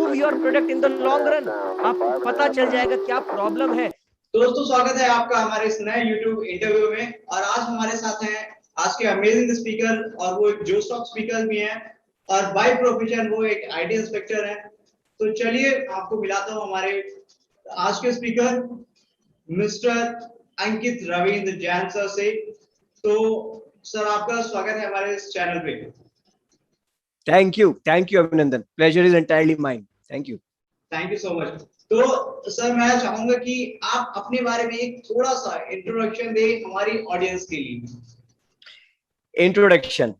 improve your product in the long run. आपको पता चल जाएगा क्या प्रॉब्लम है। दोस्तों स्वागत है आपका हमारे इस नए YouTube इंटरव्यू में, और आज हमारे साथ हैं आज के अमेजिंग स्पीकर, और वो एक जोश ऑफ स्पीकर भी हैं, और बाय प्रोफेशन वो एक आईटी इंस्पेक्टर हैं। तो चलिए आपको मिलाता हूँ हमारे आज के स्पीकर मिस्टर अंकित रविंद्र जैन सर से। तो सर आपका स्वागत है हमारे इस चैनल पे। थैंक यू अभिनंदन, pleasure is entirely mine. Thank you so much. तो सर मैं चाहूंगा कि आप अपने बारे में एक थोड़ा सा इंट्रोडक्शन दें हमारी ऑडियंस के लिए। Introduction,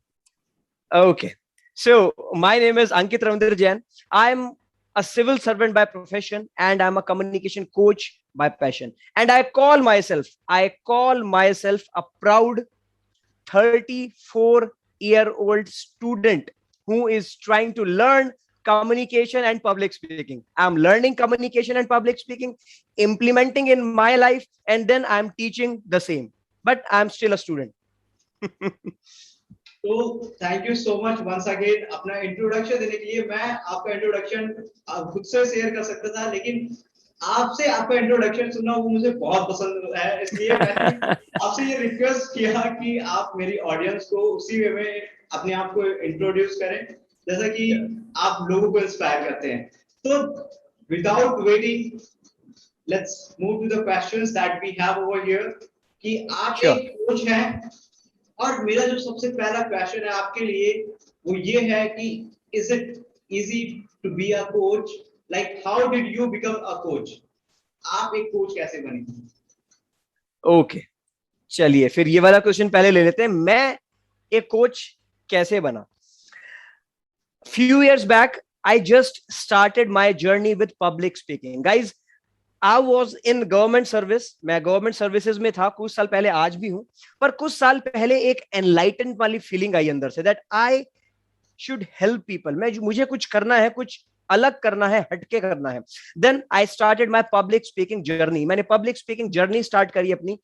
okay, so my name is Ankit Ravindra Jain. I'm a civil servant by profession and I'm a communication coach by passion, and I call myself a proud 34-year-old student who is trying to learn communication and public speaking. I'm learning communication and public speaking, implementing in my life, and then I'm teaching the same, but I'm still a student. तो thank you so much once again अपना introduction देने के लिए। मैं आपका introduction खुद से share कर सकता था, लेकिन आपसे आपका इंट्रोडक्शन सुनना वो मुझे बहुत पसंद है, इसलिए मैंने आपसे ये रिक्वेस्ट किया कि आप मेरी ऑडियंस को उसी वे में अपने आप को इंट्रोड्यूस करें जैसा कि आप लोगों को इंस्पायर करते हैं। तो without waiting let's move to the questions that we have over here कि आप एक कोच हैं, और मेरा जो सबसे पहला क्वेश्चन है आपके लिए वो ये है कि is it easy to be a coach, like how did you become a coach? आप एक कोच कैसे बने? ओके, चलिए फिर ये वाला क्वेश्चन पहले ले लेते हैं। मैं एक कोच कैसे बना? Few years back I just started my journey with public speaking. Guys, I was in government service. मैं गवर्नमेंट सर्विसेज में था कुछ साल पहले, आज भी हूं, पर कुछ साल पहले एक एनलाइटन वाली फीलिंग आई अंदर say that I should help people. मुझे कुछ करना है, कुछ अलग करना है, हटके करना है। Then I started my public speaking journey. मैंने पब्लिक स्पीकिंग जर्नी स्टार्ट करी अपनी,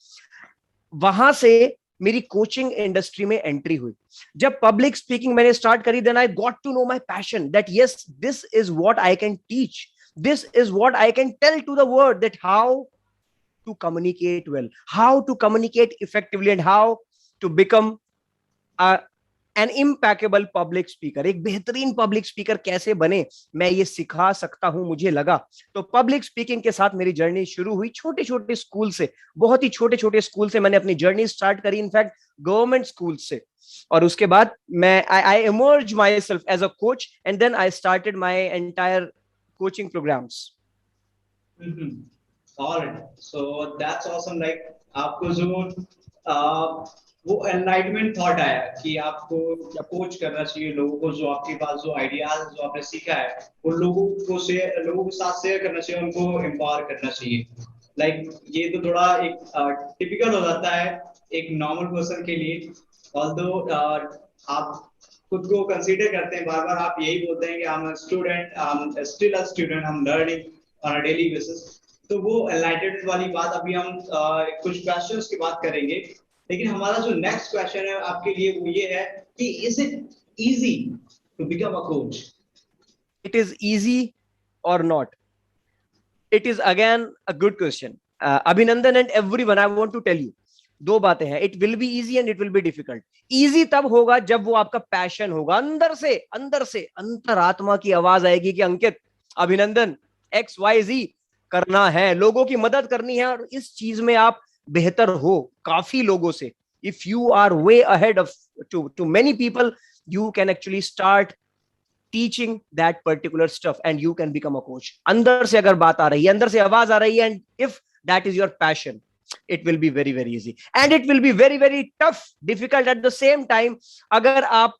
वहां से मेरी कोचिंग इंडस्ट्री में एंट्री हुई। जब पब्लिक स्पीकिंग मैंने स्टार्ट करी, then I got to know my passion that yes, this is what I can teach. This is what I can tell to the world, that how to communicate well, how to communicate effectively, and how to become an impeccable public speaker. एक बेहतरीन public speaker कैसे बने, मैं ये सिखा सकता हूं, मुझे लगा। तो पब्लिक स्पीकिंग के साथ मेरी जर्नी शुरू हुई। छोटे छोटे स्कूल से, बहुत ही छोटे छोटे स्कूल से मैंने अपनी जर्नी स्टार्ट करी, इनफैक्ट गवर्नमेंट स्कूल से। और उसके बाद मैं I emerge myself as a coach, and then I started my entire coaching programs. All right, so that's awesome. Like आपको जो वो enlightenment thought आया कि आपको कोच करना चाहिए लोगों को, जो आपके पास जो आइडियाज जो आपने सीखा है वो लोगों के साथ शेयर करना चाहिए, उनको एम्पावर करना चाहिए। लाइक ये तो थोड़ा एक टिपिकल हो जाता है एक नॉर्मल पर्सन के लिए, ऑल्दो आप खुद को कंसीडर करते हैं, बार बार आप यही बोलते हैं कि I am student, I am still a student, I am learning on a daily basis. तो वो एनलाइटेड वाली बात अभी हम कुछ क्वेश्चंस की बात करेंगे, लेकिन हमारा जो नेक्स्ट क्वेश्चन है आपके लिए वो ये है कि is it easy to become a coach? It is easy or not? It is again a good question Abhinandan and everyone. I want to tell you दो बातें हैं, it will be easy and it will be difficult. Easy तब होगा जब वो आपका passion होगा, अंदर से अंतरात्मा की आवाज आएगी कि अंकित, अभिनंदन, XYZ करना है, लोगों की मदद करनी है, और इस चीज में आप बेहतर हो काफी लोगों से। If you are way ahead of too many people, you can actually start teaching that particular stuff and you can become a coach. अंदर से अगर बात आ रही है, अंदर से आवाज आ रही है, and if that is your passion, it will be very very easy, and it will be very very tough, difficult at the same time। अगर आप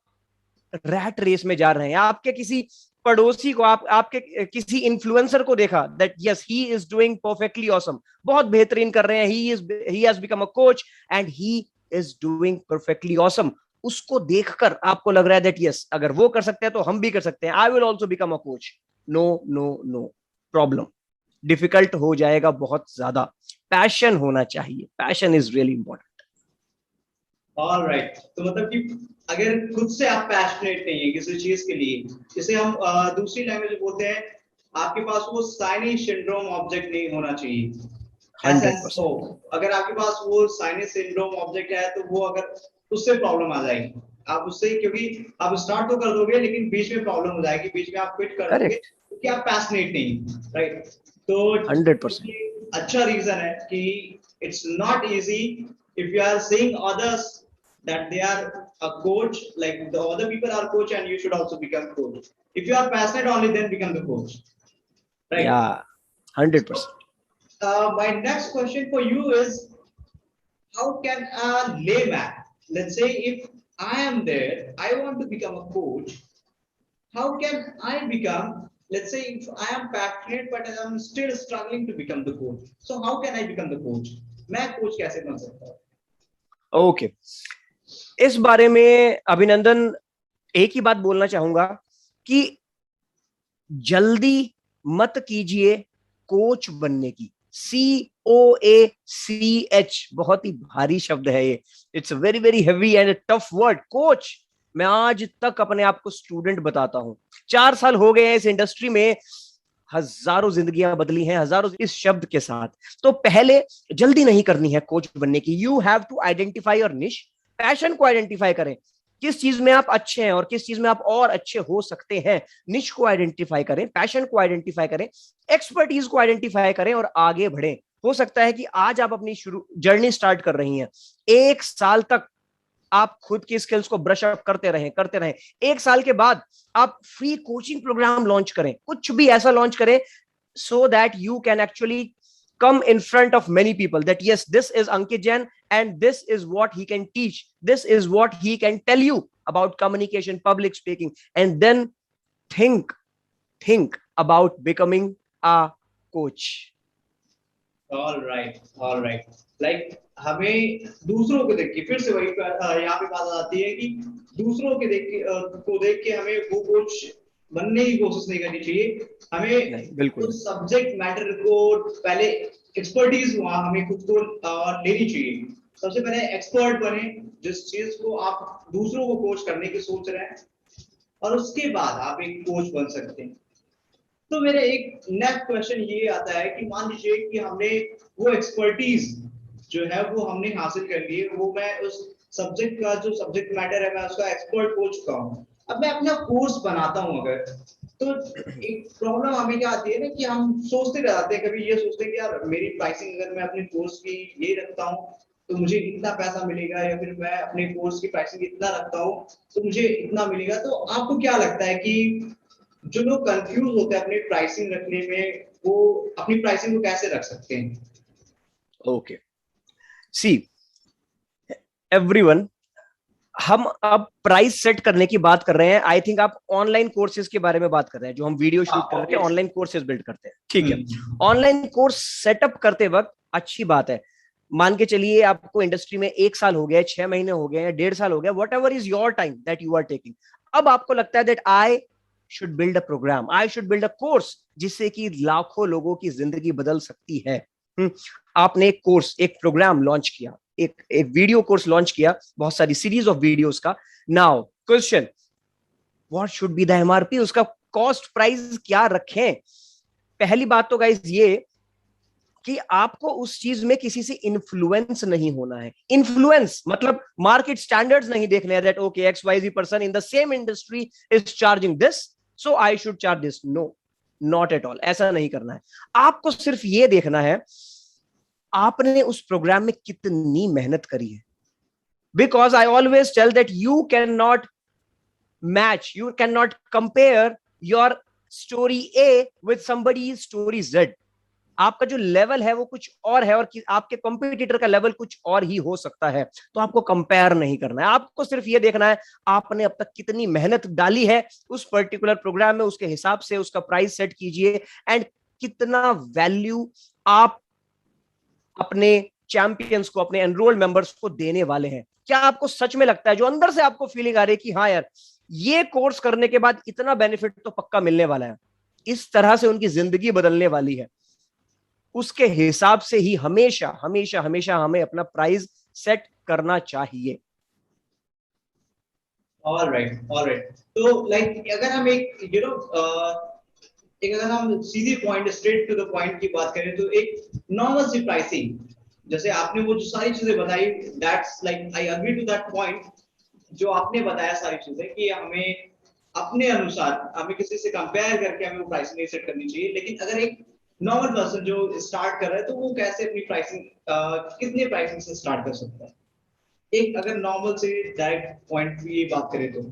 रैट रेस में जा रहे हैं, आपके किसी पड़ोसी को, आपके किसी इन्फ्लुएंसर को देखा that yes he is doing perfectly awesome, बहुत बेहतरीन कर रहे हैं, he has become a coach and he is doing perfectly awesome. उसको देखकर आपको लग रहा है दैट यस, अगर वो कर सकते हैं तो हम भी कर सकते हैं, I will also become a coach. No no no, problem, difficult हो जाएगा बहुत ज्यादा। पैशन होना चाहिए, passion is really important. Alright, तो मतलब कि अगर खुद से आप पैशनेट नहीं है किसी चीज के लिए, जिसे हम दूसरी लैंग्वेज में बोलते हैं आपके पास वो साइनेज सिंड्रोम ऑब्जेक्ट नहीं होना चाहिए। 100%। अगर आपके पास वो साइनेज सिंड्रोम ऑब्जेक्ट है तो वो अगर उससे प्रॉब्लम आ जाएगी, आप उससे, क्योंकि आप स्टार्ट तो कर दोगे लेकिन बीच में प्रॉब्लम हो जाएगी, बीच में आप क्विट कर दोगे करेक्ट। क्योंकि आप पैशनेट नहीं, राइट। तो 100%। ये अच्छा रीजन है कि it's not easy if you are seeing others that they are a coach, like the other people are coach and you should also become coach. If you are passionate only, then become the coach, right? या 100%। My next question for you is, how can a layman, let's say if I am there, I want to become a coach, how can I become, let's say if I am passionate but I am still struggling to become the coach, so how can I become the coach? मैं coach कैसे बन सकता हूँ? Okay, इस बारे में अभिनंदन एक ही बात बोलना चाहूंगा कि जल्दी मत कीजिए कोच बनने की। COACH, बहुत ही भारी शब्द है ये, it's very very heavy and tough word, coach. मैं आज तक अपने आप को स्टूडेंट बताता हूं, 4 साल हो गए हैं इस इंडस्ट्री में, हजारों जिंदगियां बदली हैं, हजारों इस शब्द के साथ। तो पहले जल्दी नहीं करनी है कोच बनने की। You have to identify your niche, passion को आइडेंटिफाई करें, किस चीज में आप अच्छे हैं और किस चीज में आप और अच्छे हो सकते हैं। निश को आइडेंटिफाई करें, पैशन को आइडेंटिफाई करें, एक्सपर्टीज को आइडेंटिफाई करें और आगे बढ़ें। हो सकता है कि आज आप अपनी शुरू जर्नी स्टार्ट कर रही हैं, 1 साल तक आप खुद की स्किल्स को ब्रश अप करते रहें। 1 साल के बाद आप फ्री कोचिंग प्रोग्राम लॉन्च करें, कुछ भी ऐसा लॉन्च करें so that you can actually come in front of many people that yes, this is Ankit Jain and this is what he can teach, this is what he can tell you about communication, public speaking, and then think about becoming a coach. All right, all right. Like हमें दूसरों को देख के, फिर से वही यहाँ पे बात आती है कि दूसरों के देख के हमें वो कोच बनने की कोशिश नहीं करनी चाहिए। हमें बिल्कुल उस सब्जेक्ट मैटर को पहले एक्सपर्टीज वहां हमें खुद को लेनी चाहिए। सबसे पहले एक्सपर्ट बने जिस चीज को आप दूसरों को कोच करने की सोच रहे हैं, और उसके बाद आप एक कोच बन सकते हैं। तो मेरा एक नेक्स्ट क्वेश्चन ये आता है कि मान लीजिए कि हमने वो एक्सपर्टीज जो है वो हमने हासिल कर ली है, वो मैं उस सब्जेक्ट का जो सब्जेक्ट मैटर है मैं उसका एक्सपर्ट हो चुका हूँ, अब मैं अपना कोर्स बनाता हूँ अगर, तो एक प्रॉब्लम हमें क्या आती है ना कि हम सोचते रह जाते हैं, कभी ये सोचते हैं कि यार मेरी प्राइसिंग अगर मैं अपने कोर्स की ये रखता हूँ तो मुझे इतना पैसा मिलेगा, या फिर मैं अपने कोर्स की प्राइसिंग इतना रखता हूँ तो मुझे इतना मिलेगा। तो आपको क्या लगता है कि जो लोग कंफ्यूज होते हैं अपनी प्राइसिंग रखने में, वो अपनी प्राइसिंग को कैसे रख सकते हैं? ओके, सी एवरीवन, हम अब प्राइस सेट करने की बात कर रहे हैं। आई थिंक आप ऑनलाइन कोर्सेज के बारे में बात कर रहे हैं, जो हम वीडियो शूट करके ऑनलाइन कोर्सेज बिल्ड करते हैं, ठीक है। ऑनलाइन कोर्स सेटअप करते वक्त अच्छी बात है, मान के चलिए आपको इंडस्ट्री में 1 साल हो गया, 6 महीने हो गए, 1.5 साल हो गया, whatever is your time that you are taking. अब आपको लगता है that I should build a program, I should build a course जिससे कि लाखों लोगों की जिंदगी बदल सकती है। आपने एक कोर्स, एक प्रोग्राम लॉन्च किया, एक वीडियो कोर्स लॉन्च किया, बहुत सारी सीरीज ऑफ वीडियोस का। Now question, what should be the MRP, उसका कॉस्ट प्राइस क्या रखें? पहली बात तो गाइस ये कि आपको उस चीज में किसी से इन्फ्लुएंस नहीं होना है। इन्फ्लुएंस मतलब मार्केट स्टैंडर्ड्स नहीं देखने हैं that okay XYZ person in the same industry is charging this so I should charge this. No, not at all, ऐसा नहीं करना है। आपको सिर्फ ये देखना है आपने उस प्रोग्राम में कितनी मेहनत करी है। Because I always tell that you can not match, you can not compare your story a with somebody story Z। आपका जो लेवल है वो कुछ और है और आपके कॉम्पिटिटर का लेवल कुछ और ही हो सकता है। तो आपको कंपेयर नहीं करना है, आपको सिर्फ ये देखना है आपने अब तक कितनी मेहनत डाली है उस पर्टिकुलर प्रोग्राम में, उसके हिसाब से उसका प्राइस सेट कीजिए एंड कितना वैल्यू आप अपने चैंपियंस को, अपने एनरोल्ड मेंबर्स को देने वाले हैं। क्या आपको सच में लगता है, जो अंदर से आपको फीलिंग आ रही है कि हाँ यार ये कोर्स करने के बाद इतना बेनिफिट तो पक्का मिलने वाला है, इस तरह से उनकी जिंदगी बदलने वाली है, उसके हिसाब से ही हमेशा हमेशा हमेशा हमें अपना प्राइस सेट करना चाहिए। All right, all right. तो लाइक अगर हम एक एक अगर हम सीधी point, straight to the point की बात करें, तो एक नॉर्मल सी प्राइसिंग, जैसे आपने वो जो सारी चीजें बताई, that's like I agree to that point, जो आपने बताया सारी चीजें कि हमें अपने अनुसार, हमें किसी से कंपेयर करके हमें वो प्राइसिंग नहीं सेट करनी चाहिए। लेकिन अगर एक नॉर्मल पर्सन जो स्टार्ट कर रहा है, तो वो कैसे अपनी प्राइसिंग, कितने प्राइसिंग से स्टार्ट कर सकता है, एक अगर नॉर्मल से डायरेक्ट पॉइंट की बात करें तो?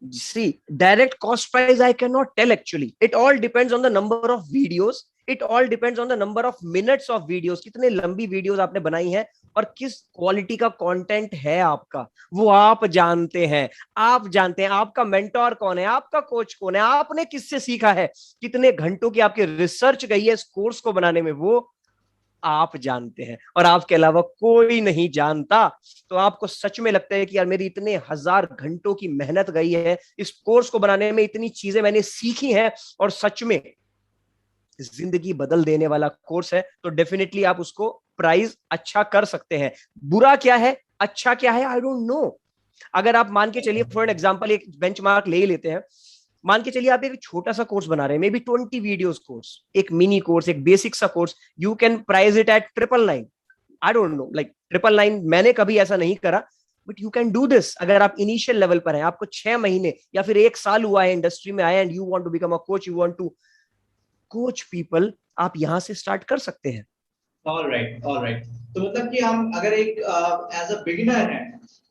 See, direct cost price I cannot tell actually. It all depends on the number of videos. It all depends on the number of minutes of videos. कितने लंबी वीडियोस आपने बनाई है और किस क्वालिटी का कंटेंट है आपका, वो आप जानते हैं। आप जानते हैं आपका मेंटोर कौन है, आपका कोच कौन है, आपने किससे सीखा है, कितने घंटों की आपकी रिसर्च गई है इस कोर्स को बनाने में, वो आप जानते हैं और आपके अलावा कोई नहीं जानता। तो आपको सच में लगता है कि यार मेरी इतने हजार घंटों की मेहनत गई है इस कोर्स को बनाने में, इतनी चीजें मैंने सीखी हैं और सच में जिंदगी बदल देने वाला कोर्स है, तो डेफिनेटली आप उसको प्राइस अच्छा कर सकते हैं। बुरा क्या है, अच्छा क्या है, आई डोंट नो। अगर आप मान के चलिए, फॉर एग्जांपल एक बेंचमार्क ले ही लेते हैं, मान के चलिए आप एक छोटा सा कोर्स बना रहे हैं, मे बी 20 वीडियोस कोर्स, एक मिनी कोर्स, एक बेसिक सा course, you can price it at 999। I don't know, like 999 मैंने कभी ऐसा नहीं करा, but you can do this. अगर आप इनिशियल लेवल पर हैं, आपको 6 महीने या फिर 1 साल हुआ है इंडस्ट्री में आए, and you want to become a coach, you want to coach people, आप यहां से स्टार्ट कर सकते हैं। All right, all right. तो मतलब कि हम अगर एक एज अ बिगिनर है,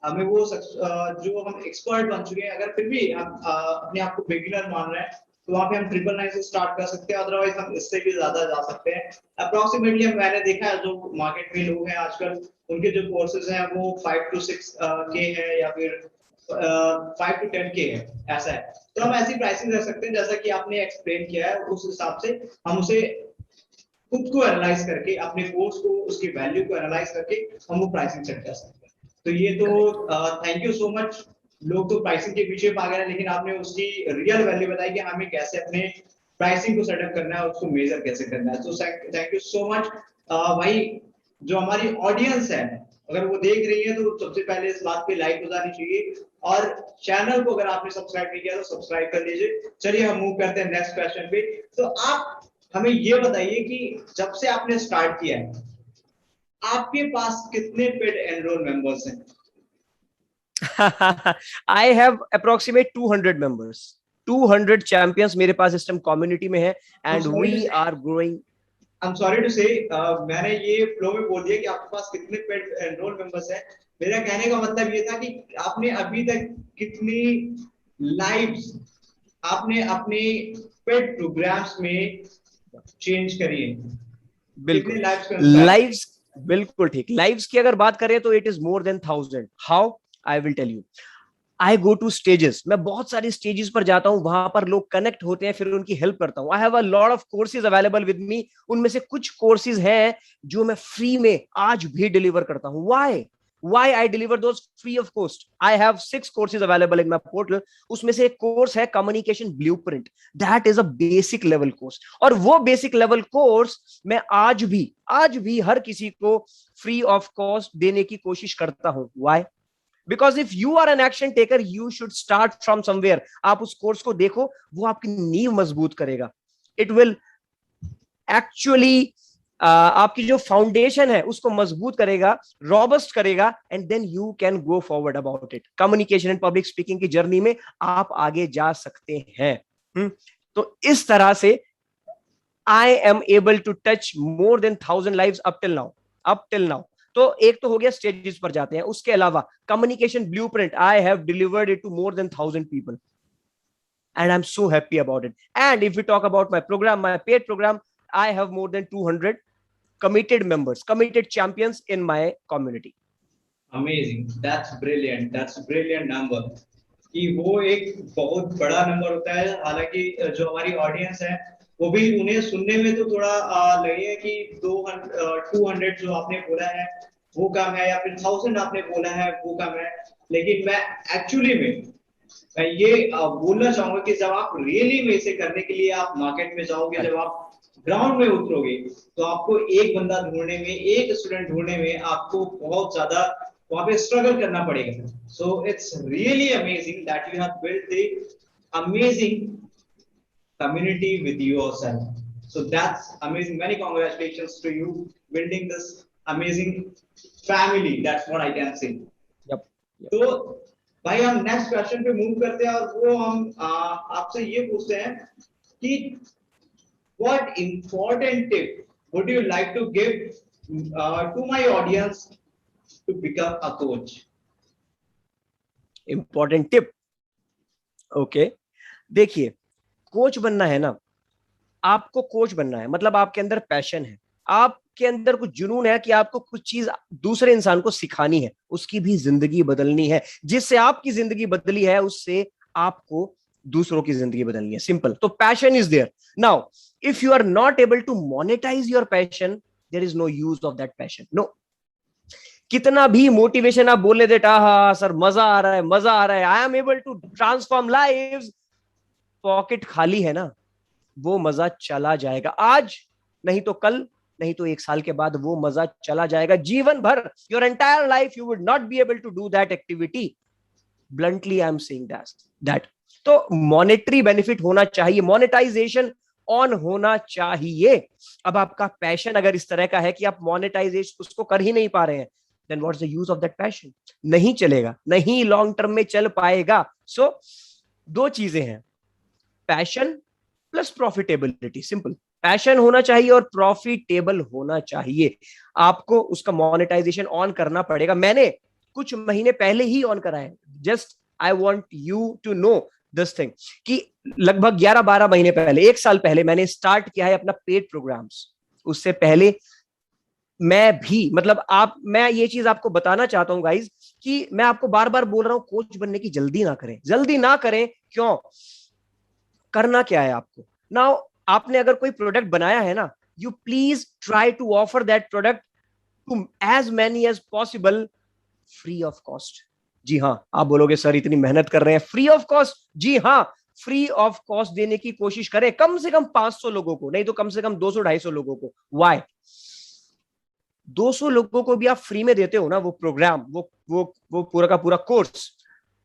हमें वो जो हम एक्सपर्ट बन चुके हैं, अगर फिर भी हम अपने आप को बिगिनर मान रहे हैं, तो वहाँ पे हम 999 से स्टार्ट कर सकते हैं। अदरवाइज हम इससे भी ज्यादा जा सकते हैं। अप्रोक्सीमेटली मैंने देखा है जो मार्केट में लोग हैं आजकल, उनके जो कोर्सेज हैं वो 5 to 6 के हैं, या फिर 5 to 10 के है, ऐसा है। तो हम ऐसी प्राइसिंग रख सकते हैं जैसा कि आपने एक्सप्लेन किया है, उस हिसाब से हम उसे खुद को एनालाइज करके, अपने कोर्स को, उसकी वैल्यू को एनालाइज करके हम वो प्राइसिंग सेट कर सकते हैं। तो ये तो थैंक यू सो मच। लोग तो प्राइसिंग के पीछे भाग रहे हैं, लेकिन आपने उसकी रियल वैल्यू बताई कि हमें कैसे अपने प्राइसिंग को सेटअप करना है, उसको मेजर कैसे करना है। तो थैंक यू सो मच भाई। जो हमारी ऑडियंस है, अगर वो देख रही है, तो सबसे पहले इस बात पे लाइक हो जानी चाहिए, और चैनल को अगर आपने सब्सक्राइब नहीं किया तो सब्सक्राइब कर लीजिए। चलिए हम मूव करते हैं नेक्स्ट क्वेश्चन पे। तो आप हमें ये बताइए कि जब से आपने स्टार्ट किया है, आपके पास कितने पेड एनरोल मेंबर्स हैं? I have approximate 200 members, 200 champions मेरे पास इस टाइम कम्युनिटी में है, and we are growing. I am sorry to say, मैंने ये फ्लो में बोल दिया कि आपके पास कितने पेड एनरोल मेंबर्स हैं। मेरा कहने का मतलब ये था कि आपने अभी तक कितनी लाइव्स आपने अपने पेड प्रोग्राम्स में चेंज करी है, कितने बिल्कुल, लाइव्स का इंस्पायर? लाइव्स, बिल्कुल ठीक। लाइव्स की अगर बात करें तो it is more than 1000। How, I will tell you. I go to stages, मैं बहुत सारे स्टेजेस पर जाता हूं, वहां पर लोग कनेक्ट होते हैं, फिर उनकी हेल्प करता हूं। I have a lot of courses available with me. उनमें से कुछ कोर्सेज हैं जो मैं फ्री में आज भी डिलीवर करता हूं। why I deliver those free of cost? I have 6 courses available in my portal. उसमें से एक कोर्स है communication blueprint, that is a basic level course, और वो बेसिक लेवल कोर्स मैं आज भी हर किसी को फ्री ऑफ कॉस्ट देने की कोशिश करता हूं। why? Because if you are an action taker, you should start from somewhere. आप उस कोर्स को देखो, वो आपकी नींव मजबूत करेगा। इट विल एक्चुअली आपकी जो फाउंडेशन है उसको मजबूत करेगा, रॉबस्ट करेगा, and then you can go forward about it. Communication and public speaking की जर्नी में आप आगे जा सकते हैं। तो इस तरह से I am able to touch more than 1000 lives up till now. तो एक तो हो गया स्टेजेस पर जाते हैं, उसके अलावा communication blueprint I have delivered it to more than 1000 people, and I'm so happy about it. And if we talk about my program, my paid program, I have more than 200 committed members, committed champions in my community. Amazing, that's brilliant number. कि वो एक बहुत बड़ा number होता है। हालांकि जो हमारी ऑडियंस है, वो भी, उन्हें सुनने में तो थोड़ा लगे कि 200 जो आपने बोला है वो कम है, या फिर 1000 आपने बोला है वो कम है। लेकिन मैं एक्चुअली में मैं ये बोलना चाहूंगा कि जब आप रियली में इसे करने के लिए आप मार्केट में जाओगे, जब आप ग्राउंड में उतरोगे, तो आपको एक बंदा ढूंढने में, एक स्टूडेंट ढूंढने में आपको बहुत ज्यादा वहां पे स्ट्रगल करना पड़ेगा। So it's really amazing that you have built the amazing community with yourself. So that's amazing. Many congratulations to you building this amazing family. That's what I can say. Yep. Yep. तो भाई हम next question पे move करते हैं और वो हम आपसे ये पूछते हैं कि what important tip would you like to give to my audience to become a coach? Important tip. Okay, देखिए, कोच बनना है ना, आपको कोच बनना है मतलब आपके अंदर पैशन है, आपके अंदर कुछ जुनून है कि आपको कुछ चीज दूसरे इंसान को सिखानी है, उसकी भी जिंदगी बदलनी है, जिससे आपकी जिंदगी बदली है उससे आपको दूसरों की जिंदगी बदलनी है, सिंपल. तो passion is there. Now if you are not able to monetize your passion, there is no use of that passion. No, कितना भी मोटिवेशन आप बोले देट हाँ सर मजा आ रहा है, मजा आ रहा है, I am able to transform lives, pocket खाली है ना, वो मजा चला जाएगा. आज नहीं तो कल, नहीं तो 1 साल के बाद वो मजा चला जाएगा. जीवन भर, your entire life you would not be able to do that activity. Bluntly I am saying that. तो मॉनेटरी बेनिफिट होना चाहिए, मोनेटाइजेशन ऑन होना चाहिए. अब आपका पैशन अगर इस तरह का है कि आप मोनेटाइजेशन उसको कर ही नहीं पा रहे हैं, then what's the use of that passion? नहीं चलेगा, नहीं लॉन्ग टर्म में चल पाएगा. सो दो चीजें हैं, passion plus profitability. Simple, passion होना चाहिए और प्रॉफिटेबल होना चाहिए. आपको उसका मोनेटाइजेशन ऑन करना पड़ेगा. मैंने कुछ महीने पहले ही ऑन करा है. Just I want you to know this thing कि लगभग 11-12 महीने पहले, 1 साल पहले मैंने स्टार्ट किया है अपना पेड प्रोग्राम्स. उससे पहले मैं भी मतलब मैं ये चीज आपको बताना चाहता हूं गाइज कि मैं आपको बार बार बोल रहा हूं कोच बनने की जल्दी ना करें, जल्दी ना करें. क्यों? करना क्या है आपको? नाउ आपने अगर कोई प्रोडक्ट बनाया है ना, you please try to offer that product to as many as possible free of cost. जी हाँ, आप बोलोगे सर इतनी मेहनत कर रहे हैं, फ्री ऑफ कॉस्ट. जी हाँ, फ्री ऑफ कॉस्ट देने की कोशिश करें, कम से कम 500 लोगों को, नहीं तो कम से कम 200-250 लोगों को. वाई? 200 लोगों को भी आप फ्री में देते हो ना वो प्रोग्राम, वो पूरा का पूरा कोर्स,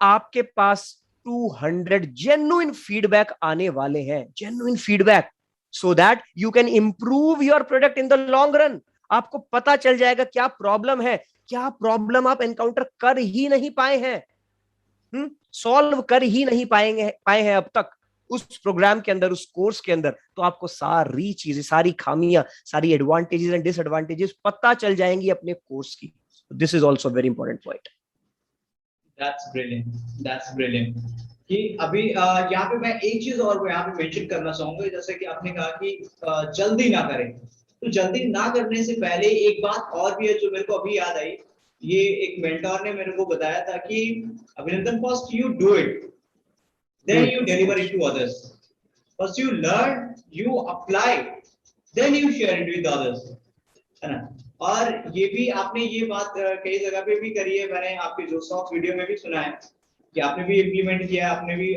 आपके पास 200 जेन्युइन फीडबैक आने वाले हैं, genuine feedback, so that you can improve your product in the long run. आपको पता चल जाएगा क्या प्रॉब्लम है, क्या प्रॉब्लम आप एनकाउंटर कर ही नहीं पाए हैं, सॉल्व कर ही नहीं पाए हैं अब तक उस प्रोग्राम के अंदर, उस कोर्स के अंदर. तो आपको सारी चीजें, सारी खामियां, सारी एडवांटेजेस एंड डिसएडवांटेजेस पता चल जाएंगी अपने कोर्स की. This is also very important point. That's brilliant, that's brilliant. कि अभी यहाँ पे मैं एक चीज और यहाँ पे मेंशन करना चाहूंगा, जैसे कि आपने कहा कि जल्दी ना करें. तो जल्दी ना करने से पहले एक बात और भी है जो मेरे को अभी याद आई. ये एक मेंटर ने मेरे को बताया था कि अभिनंदन, first you do it, then you deliver it to others. First you learn, you apply, then you share it with others, है ना. और ये भी आपने ये बात कई जगह पे भी करी है, मैंने आपके जो सॉफ्ट वीडियो में भी सुना है कि आपने भी इम्प्लीमेंट किया, आपने भी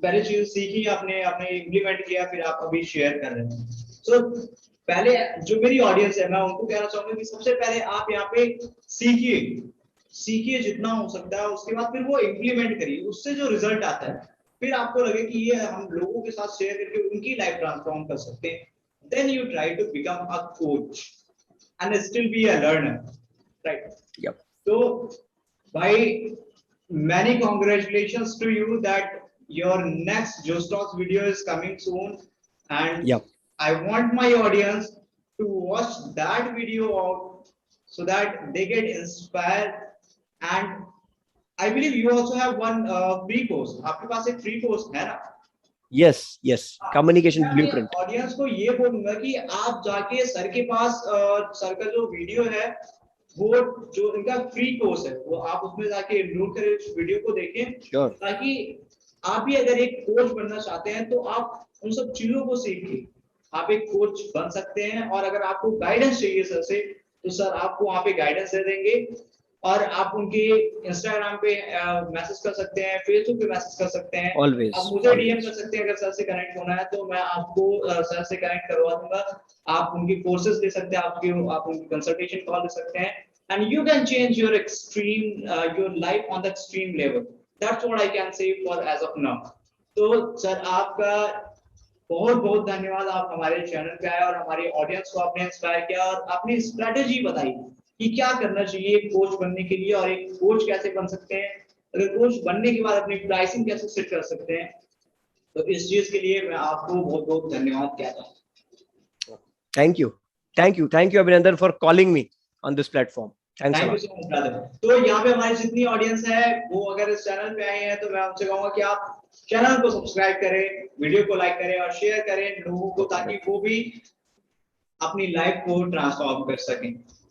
पहले चीज सीखी, आपने इम्प्लीमेंट किया, फिर आप अभी शेयर कर रहे हैं. सो पहले जो मेरी ऑडियंस है, मैं उनको कहना चाहूंगा कि सबसे पहले आप यहाँ पे सीखिए जितना हो सकता है, उसके बाद फिर वो इम्प्लीमेंट करिए, उससे जो रिजल्ट आता है फिर आपको लगे कि ये हम लोगों के साथ शेयर करके उनकी लाइफ ट्रांसफॉर्म कर सकते हैं. Then you try to become a coach and still be a learner, right? Yep. तो भाई, many congratulations to you that your next Josh Talks video is coming soon, and Yep. I want my audience to watch that video out so that they get inspired. And I believe you also have one free course. आपके पास एक free course है ना? Yes, yes. Communication blueprint. Audience को ये बोलूंगा कि आप जाके सर के पास, सर का जो वीडियो है, वो जो इनका फ्री कोर्स है, वो आप उसमें जाके इनरोल करें, उस वीडियो को देखें. Sure. ताकि आप भी अगर एक कोच बनना चाहते हैं तो आप उन सब चीजों को सीखिए, आप एक कोच बन सकते हैं. और अगर आपको गाइडेंस चाहिए सर से, तो सर आपको वहाँ पे गाइडेंस दे देंगे. और आप उनके इंस्टाग्राम पे मैसेज कर सकते हैं, फेसबुक पे मैसेज कर सकते हैं, Always. आप मुझे डीएम कर सकते हैं. अगर सर से कनेक्ट होना है तो मैं आपको सर से कनेक्ट करवा दूंगा. आप उनकी कोर्सेज ले सकते हैं, आप उनकी कंसल्टेशन कॉल ले सकते हैं, and you can change your your life on the extreme level. That's what I can say for as of now. तो सर आपका बहुत बहुत धन्यवाद, आप हमारे चैनल पे आए और हमारी ऑडियंस को आपने इंस्पायर किया और अपनी स्ट्रेटेजी बताई कि क्या करना चाहिए एक कोच बनने के लिए और एक कोच कैसे बन सकते हैं, अगर कोच बनने के बाद अपनी प्राइसिंग कैसे सेट कर सकते हैं। तो इस चीज के लिए मैं आपको बहुत बहुत धन्यवाद कहता हूँ। थैंक यू अभिनंदन for calling me on this platform. Thanks a thank you lot. So much brother. तो यहाँ पे हमारी जितनी ऑडियंस है वो अगर इस चैनल पे आए हैं तो मैं आपसे कहूंगा कि आप चैनल को सब्सक्राइब करें, वीडियो को लाइक करें और शेयर करें लोगों को, ताकि वो भी अपनी लाइफ को ट्रांसफॉर्म कर सकें।